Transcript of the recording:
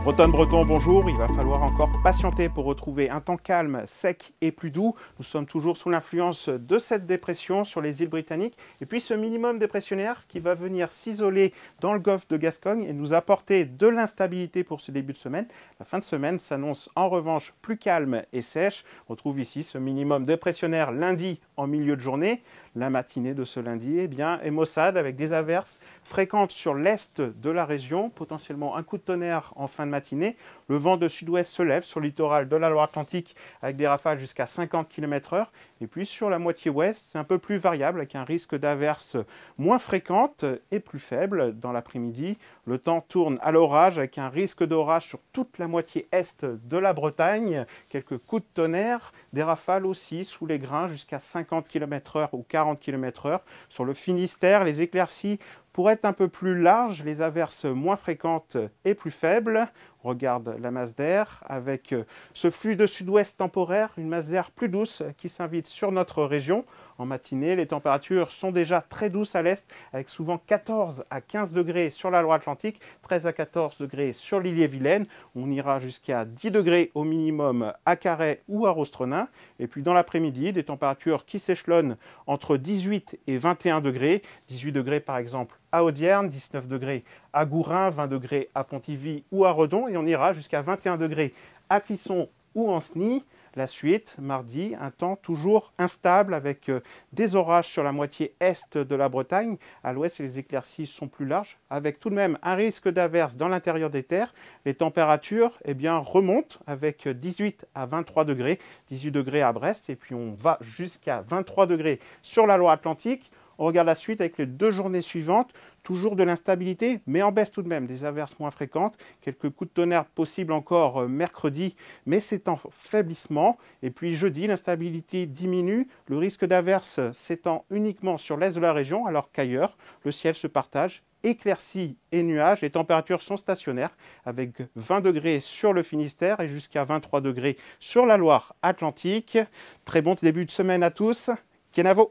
Bretonne-Breton, bonjour. Il va falloir encore patienter pour retrouver un temps calme, sec et plus doux. Nous sommes toujours sous l'influence de cette dépression sur les îles britanniques. Et puis ce minimum dépressionnaire qui va venir s'isoler dans le golfe de Gascogne et nous apporter de l'instabilité pour ce début de semaine. La fin de semaine s'annonce en revanche plus calme et sèche. On retrouve ici ce minimum dépressionnaire lundi en milieu de journée. La matinée de ce lundi est maussade avec des averses fréquentes sur l'est de la région, potentiellement un coup de tonnerre en fin de matinée. Le vent de sud-ouest se lève sur le littoral de la Loire-Atlantique avec des rafales jusqu'à 50 km/h. Et puis sur la moitié ouest, c'est un peu plus variable avec un risque d'averses moins fréquentes et plus faible dans l'après-midi. Le temps tourne à l'orage avec un risque d'orage sur toute la moitié est de la Bretagne. Quelques coups de tonnerre, des rafales aussi sous les grains jusqu'à 50 km/h ou 40 km/h. Sur le Finistère, les éclaircies pourraient être un peu plus larges, les averses moins fréquentes et plus faibles. On regarde la masse d'air avec ce flux de sud-ouest temporaire, une masse d'air plus douce qui s'invite sur notre région. En matinée, les températures sont déjà très douces à l'est, avec souvent 14 à 15 degrés sur la Loire-Atlantique, 13 à 14 degrés sur l'Ille-et-Vilaine. On ira jusqu'à 10 degrés au minimum à Carhaix ou à Rostronin. Et puis dans l'après-midi, des températures qui s'échelonnent entre 18 et 21 degrés. 18 degrés par exemple à Audierne, 19 degrés à Gourin, 20 degrés à Pontivy ou à Redon. Et on ira jusqu'à 21 degrés à Clisson ou en Sny. La suite, mardi, un temps toujours instable avec des orages sur la moitié est de la Bretagne. À l'ouest, les éclaircies sont plus larges, avec tout de même un risque d'averse dans l'intérieur des terres. Les températures remontent avec 18 à 23 degrés, 18 degrés à Brest, et puis on va jusqu'à 23 degrés sur la Loire-Atlantique. On regarde la suite avec les 2 journées suivantes. Toujours de l'instabilité, mais en baisse tout de même, des averses moins fréquentes. Quelques coups de tonnerre possibles encore mercredi, mais c'est en faiblissement. Et puis jeudi, l'instabilité diminue. Le risque d'averse s'étend uniquement sur l'est de la région, alors qu'ailleurs, le ciel se partage. Éclaircies et nuages, les températures sont stationnaires avec 20 degrés sur le Finistère et jusqu'à 23 degrés sur la Loire-Atlantique. Très bon début de semaine à tous. Kenavo!